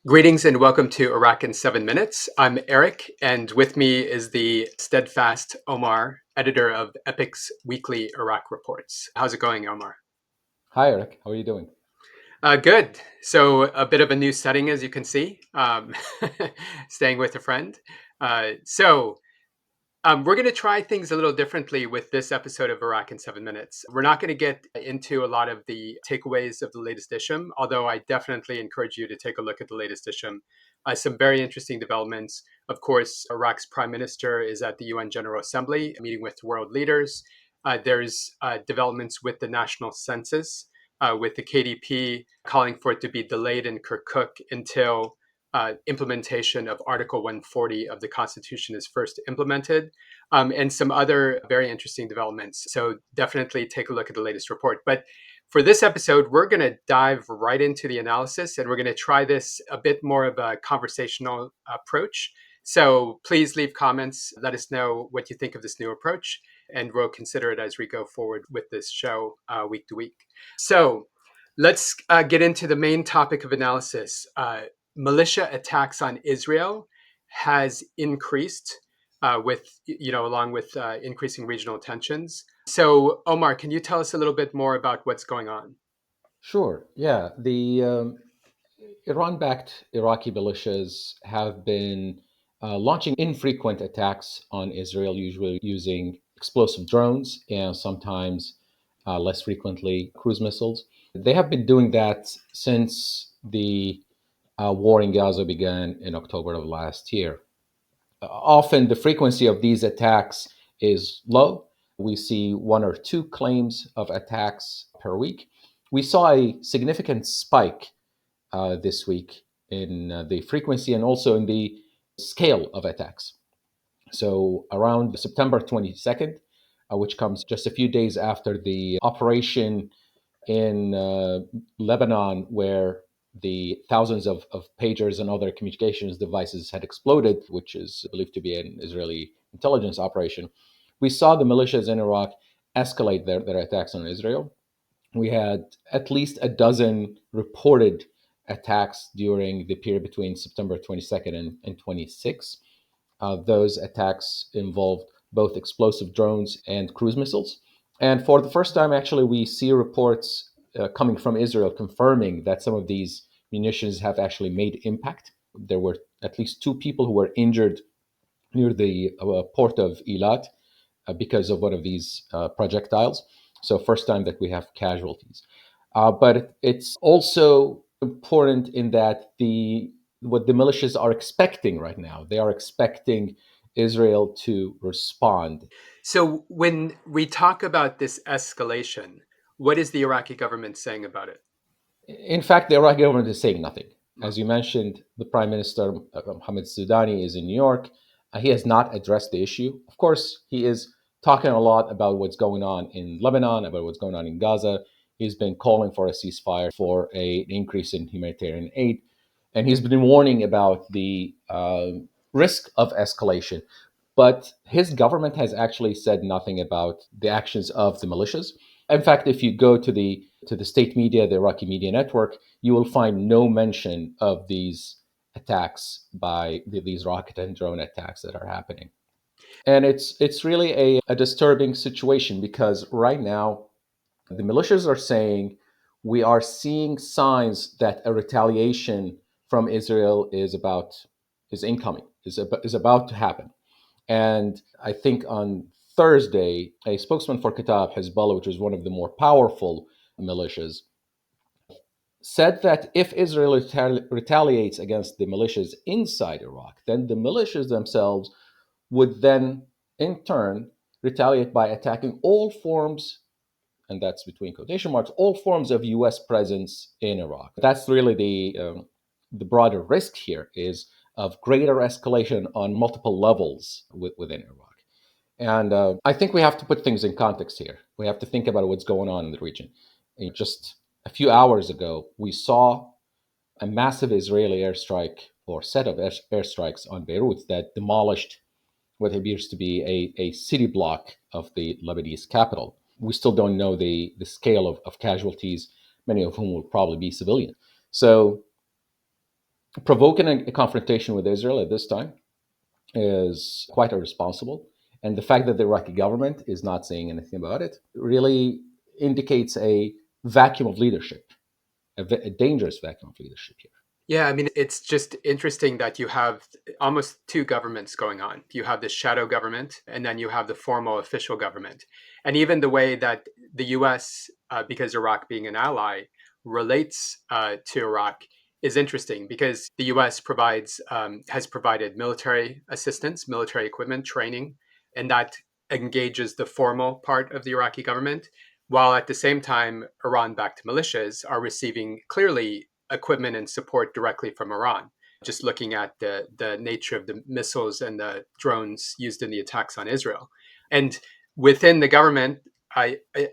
Greetings and welcome to Iraq in 7 Minutes. I'm Erik, and with me is the steadfast Omar, editor of Epic's weekly Iraq reports. How's it going, Omar? Hi, Eric. How are you doing? Good. So, a bit of a new setting, as you can see, staying with a friend. Uh, so, we're going to try things a little differently with this episode of Iraq in 7 Minutes. We're not going to get into a lot of the takeaways of the latest issue, although I definitely encourage you to take a look at the latest issue. Some very interesting developments. Of course, Iraq's prime minister is at the UN General Assembly meeting with world leaders. There's developments with the national census, with the KDP calling for it to be delayed in Kirkuk until implementation of Article 140 of the Constitution is first implemented, and some other very interesting developments. So definitely take a look at the latest report. But for this episode, we're going to dive right into the analysis, and we're going to try this a bit more of a conversational approach. So please leave comments. Let us know what you think of this new approach, and we'll consider it as we go forward with this show week to week. So let's get into the main topic of analysis. Militia attacks on Israel has increased along with increasing regional tensions. So, Omar, can you tell us a little bit more about what's going on? Sure. Yeah. The Iran-backed Iraqi militias have been launching infrequent attacks on Israel, usually using explosive drones and sometimes less frequently cruise missiles. They have been doing that since the war in Gaza began in October of last year. Often the frequency of these attacks is low. We see one or two claims of attacks per week. We saw a significant spike this week in the frequency and also in the scale of attacks. So around September 22nd, which comes just a few days after the operation in Lebanon, where the thousands of pagers and other communications devices had exploded, which is believed to be an Israeli intelligence operation, we saw the militias in Iraq escalate their attacks on Israel. We had at least a dozen reported attacks during the period between September 22nd and 26th. Those attacks involved both explosive drones and cruise missiles. And for the first time, actually, we see reports coming from Israel confirming that some of these munitions have actually made impact. There were at least two people who were injured near the port of Eilat because of one of these projectiles. So, first time that we have casualties. But it's also important in that the what the militias are expecting right now. They are expecting Israel to respond. So, when we talk about this escalation, what is the Iraqi government saying about it? In fact, the Iraqi government is saying nothing. As you mentioned, the Prime Minister, Mohammed Sudani, is in New York. He has not addressed the issue. Of course, he is talking a lot about what's going on in Lebanon, about what's going on in Gaza. He's been calling for a ceasefire, for an increase in humanitarian aid. And he's been warning about the risk of escalation. But his government has actually said nothing about the actions of the militias. In fact, if you go to the state media, the Iraqi media network, you will find no mention of these attacks these rocket and drone attacks that are happening. And it's really a disturbing situation because right now the militias are saying we are seeing signs that a retaliation from Israel is incoming, is about to happen. And I think on Thursday, a spokesman for Kataib Hezbollah, which is one of the more powerful militias, said that if Israel retaliates against the militias inside Iraq, then the militias themselves would then, in turn, retaliate by attacking all forms, and that's between quotation marks, all forms of U.S. presence in Iraq. That's really the broader risk here is of greater escalation on multiple levels within Iraq. And I think we have to put things in context here. We have to think about what's going on in the region. Just a few hours ago, we saw a massive Israeli airstrike or set of airstrikes on Beirut that demolished what appears to be a city block of the Lebanese capital. We still don't know the scale of casualties, many of whom will probably be civilian. So Provoking a confrontation with Israel at this time is quite irresponsible. And the fact that the Iraqi government is not saying anything about it really indicates a vacuum of leadership, a dangerous vacuum of leadership here. Yeah, I mean, it's just interesting that you have almost two governments going on. You have the shadow government, and then you have the formal official government. And even the way that the US, because Iraq being an ally, relates to Iraq is interesting because the US has provided military assistance, military equipment, training, and that engages the formal part of the Iraqi government, while at the same time, Iran-backed militias are receiving clearly equipment and support directly from Iran. Just looking at the nature of the missiles and the drones used in the attacks on Israel. And within the government,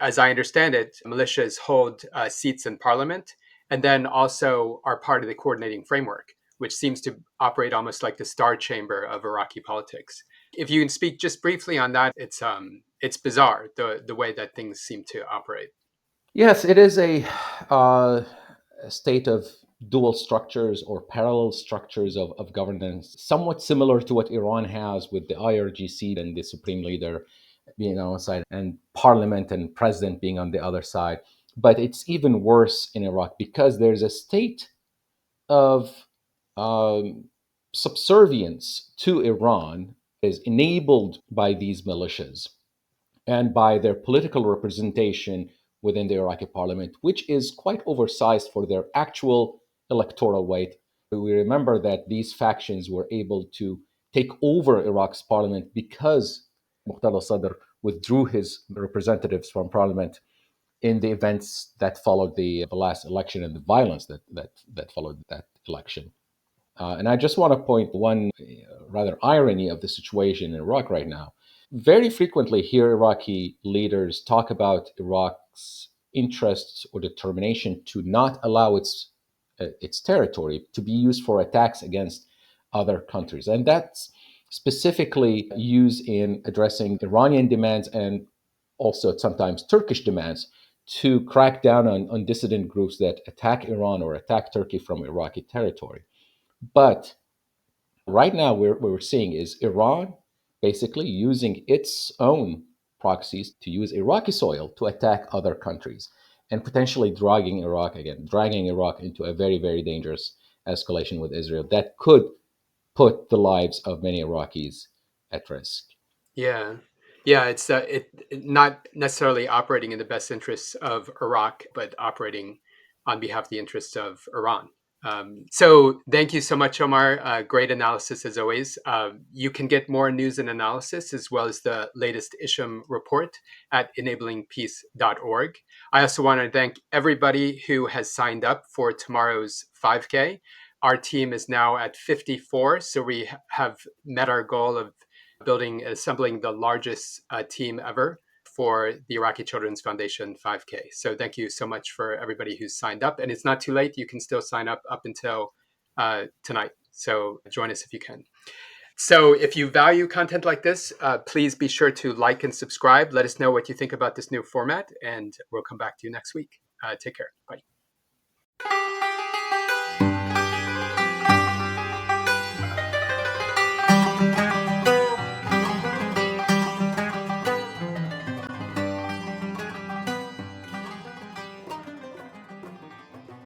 as I understand it, militias hold seats in parliament and then also are part of the coordinating framework, which seems to operate almost like the star chamber of Iraqi politics. If you can speak just briefly on that, it's bizarre the way that things seem to operate. Yes, it is uh, a state of dual structures or parallel structures of governance, somewhat similar to what Iran has with the IRGC and the supreme leader being on one side and parliament and president being on the other side. But it's even worse in Iraq because there's a state of um, subservience to Iran is enabled by these militias and by their political representation within the Iraqi parliament, which is quite oversized for their actual electoral weight. We remember that these factions were able to take over Iraq's parliament because Muqtada Sadr withdrew his representatives from parliament in the events that followed the last election and the violence that followed that election. And I just want to point one rather irony of the situation in Iraq right now. Very frequently, hear Iraqi leaders talk about Iraq's interests or determination to not allow its territory to be used for attacks against other countries, and that's specifically used in addressing Iranian demands and also sometimes Turkish demands to crack down on dissident groups that attack Iran or attack Turkey from Iraqi territory. But right now, what we're seeing is Iran basically using its own proxies to use Iraqi soil to attack other countries and potentially dragging Iraq into a very, very dangerous escalation with Israel that could put the lives of many Iraqis at risk. Yeah. Yeah, not necessarily operating in the best interests of Iraq, but operating on behalf of the interests of Iran. So thank you so much, Omar. Great analysis as always. You can get more news and analysis as well as the latest Isham report at enablingpeace.org. I also want to thank everybody who has signed up for tomorrow's 5K. Our team is now at 54, so we have met our goal of assembling the largest team ever for the Iraqi Children's Foundation 5K. So thank you so much for everybody who's signed up. And it's not too late. You can still sign up until tonight. So join us if you can. So if you value content like this, please be sure to like and subscribe. Let us know what you think about this new format, and we'll come back to you next week. Take care. Bye.